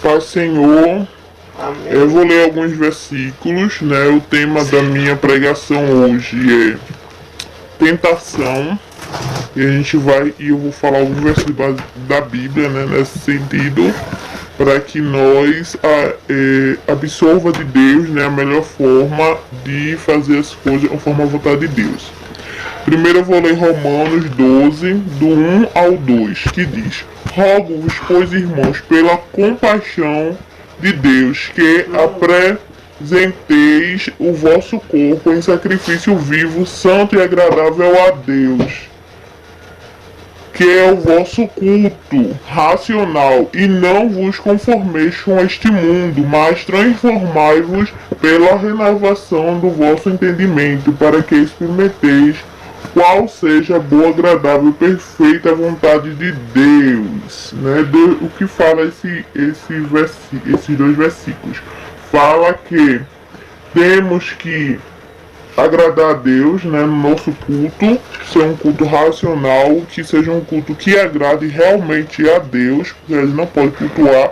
Pai Senhor, Amém. eu vou ler alguns versículos, né? O tema da minha pregação hoje é tentação. E eu vou falar alguns versículos da Bíblia, né? Nesse sentido, para que nós absorva de Deus, né? A melhor forma de fazer as coisas conforme a vontade de Deus. Primeiro eu vou ler Romanos 12, do 1 ao 2, que diz: Rogo-vos, pois, irmãos, pela compaixão de Deus, que apresenteis o vosso corpo em sacrifício vivo, santo e agradável a Deus, que é o vosso culto racional, e não vos conformeis com este mundo, mas transformai-vos pela renovação do vosso entendimento, para que experimenteis qual seja a boa, agradável e perfeita vontade de Deus. Né? O que fala esses dois versículos? Fala que temos que agradar a Deus, né, no nosso culto, ser um culto racional, que seja um culto que agrade realmente a Deus, porque a gente não pode cultuar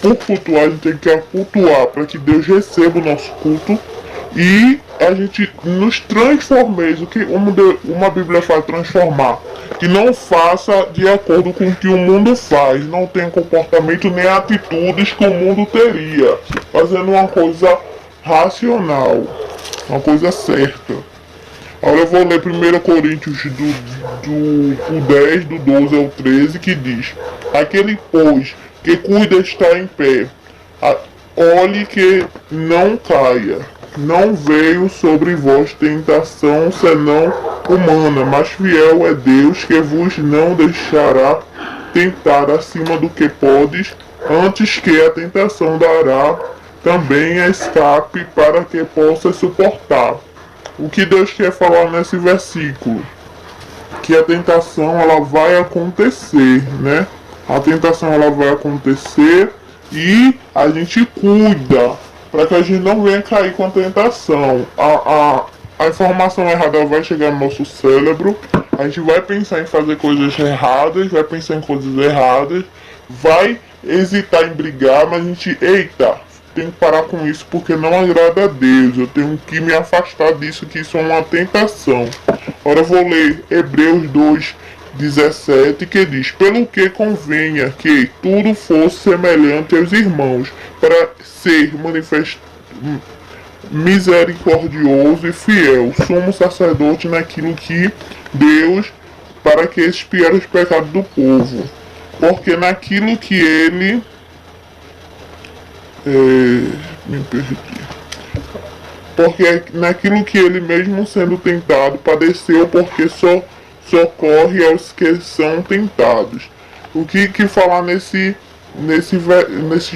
por cultuar, a gente tem que cultuar para que Deus receba o nosso culto e a gente nos transformeis, o que uma Bíblia fala, transformar, que não faça de acordo com o que o mundo faz, não tenha comportamento nem atitudes que o mundo teria, fazendo uma coisa racional, uma coisa certa. Agora eu vou ler 1 Coríntios do 10, do 12 ao 13, que diz: Aquele, pois, que cuida estar em pé, olhe que não caia. Não veio sobre vós tentação senão humana, mas fiel é Deus, que vos não deixará tentar acima do que podes, antes que a tentação dará também a escape para que possa suportar. O que Deus quer falar nesse versículo? Que a tentação ela vai acontecer, né? A tentação ela vai acontecer e a gente cuida para que a gente não venha cair com a tentação. A informação errada vai chegar no nosso cérebro, a gente vai pensar em fazer coisas erradas, vai pensar em coisas erradas, vai hesitar em brigar, mas a gente, eita, tem que parar com isso porque não agrada a Deus, eu tenho que me afastar disso, que isso é uma tentação. Agora eu vou ler Hebreus 2:17, que diz: Pelo que convenha que tudo fosse semelhante aos irmãos, para ser manifesto misericordioso e fiel, sumo sacerdote naquilo que Deus, para que expiar os pecados do povo, porque naquilo que ele me perdi. Porque naquilo que ele mesmo sendo tentado padeceu, porque socorre aos que são tentados. O que falar nesses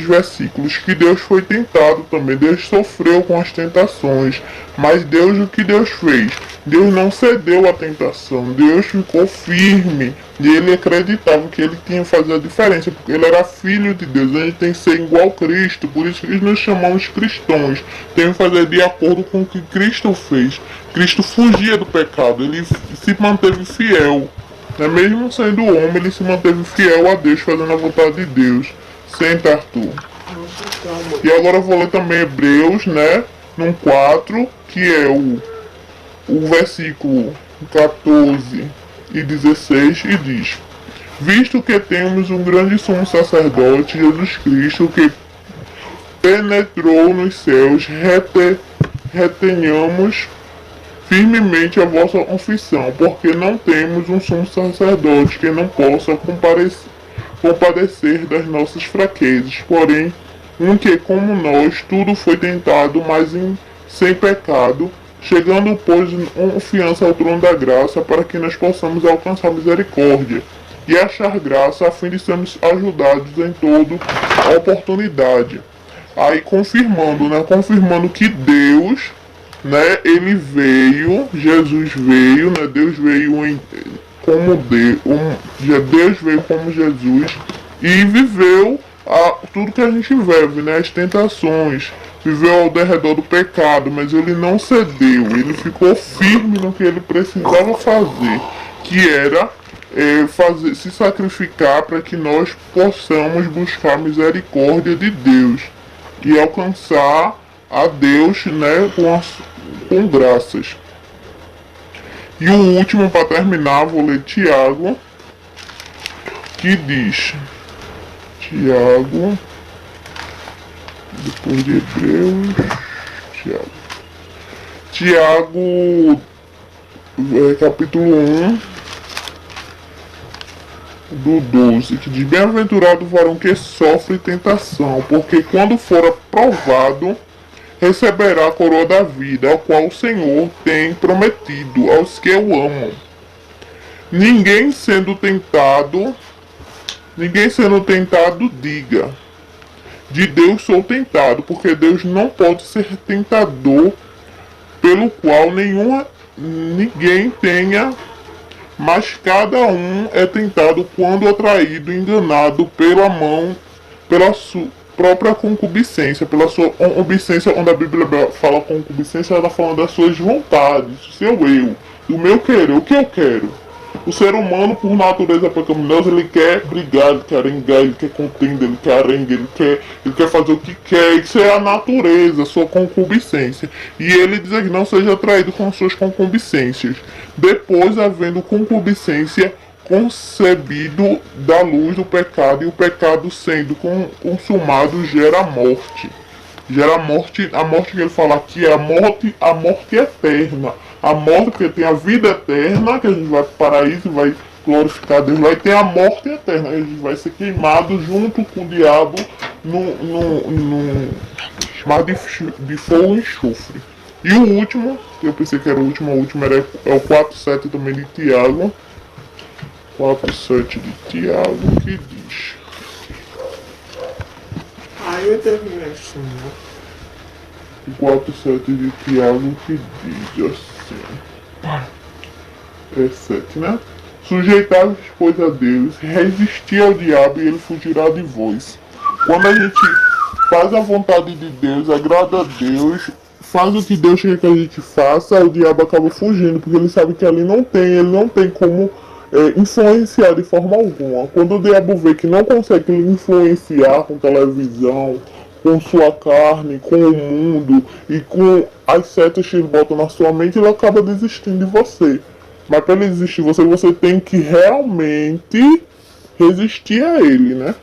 versículos? Que Deus foi tentado também, Deus sofreu com as tentações, mas Deus, o que Deus fez? Deus não cedeu à tentação, Deus ficou firme e ele acreditava que ele tinha que fazer a diferença, porque ele era filho de Deus, a gente tem que ser igual a Cristo, por isso que nós chamamos cristãos, tem que fazer de acordo com o que Cristo fez. Cristo fugia do pecado, ele se manteve fiel. Mesmo sendo homem, ele se manteve fiel a Deus, fazendo a vontade de Deus. Senta, Arthur. E agora eu vou ler também Hebreus, né? No 4, que é o versículo 14 e 16, e diz: Visto que temos um grande sumo sacerdote, Jesus Cristo, que penetrou nos céus, retenhamos firmemente a vossa confissão, porque não temos um sumo sacerdote que não possa compadecer das nossas fraquezas, porém um que, como nós, tudo foi tentado, mas sem pecado, chegando, pois, em confiança ao trono da graça, para que nós possamos alcançar misericórdia e achar graça, a fim de sermos ajudados em toda oportunidade. Aí confirmando, né? Confirmando que Deus, né, ele veio, Jesus veio, né, Deus veio como Deus, Deus veio como Jesus e viveu tudo que a gente vive, né, as tentações, viveu ao derredor do pecado, mas ele não cedeu, ele ficou firme no que ele precisava fazer, que era se sacrificar para que nós possamos buscar a misericórdia de Deus e alcançar a Deus, né, com graças. E o último, para terminar, vou ler Tiago, que diz, Tiago, depois de Hebreus, Tiago, capítulo 1, do 12, que diz: bem-aventurado o varão que sofre tentação, porque quando for aprovado, receberá a coroa da vida, a qual o Senhor tem prometido aos que o amam. Ninguém sendo tentado, diga: de Deus sou tentado, porque Deus não pode ser tentador, pelo qual ninguém tenha, mas cada um é tentado quando atraído, enganado pela sua própria concupiscência, pela sua concupiscência. Onde a Bíblia fala concupiscência, ela está falando das suas vontades, do seu eu, do meu querer, o que eu quero. O ser humano, por natureza pecaminosa, ele quer brigar, ele quer arengar, ele quer contender, ele quer arengar, ele quer fazer o que quer. Isso é a natureza, a sua concupiscência. E ele diz que não seja atraído com suas concupiscências. Depois, havendo concupiscência, concebido da luz do pecado, e o pecado sendo consumado gera morte. Gera morte, a morte que ele fala aqui é a morte eterna. A morte, porque tem a vida eterna, que a gente vai para o paraíso e vai glorificar Deus lá, e tem a morte eterna, a gente vai ser queimado junto com o diabo no mar de fogo e enxofre. E o último, eu pensei que era o último é o 4:7 também de Tiago. 4:7 de Tiago, que diz. Aí eu terminei assim, né? 4:7 de Tiago, que diz assim. É 7, né? Sujeitai-vos, pois, a Deus, resistir ao diabo e ele fugirá de vós. Quando a gente faz a vontade de Deus, agrada a Deus, faz o que Deus quer que a gente faça, o diabo acaba fugindo, porque ele sabe que ele não tem como influenciar de forma alguma. Quando o diabo vê que não consegue influenciar com televisão, com sua carne, com o mundo e com as setas que ele bota na sua mente, ele acaba desistindo de você. Mas para ele desistir de você, você tem que realmente resistir a ele, né?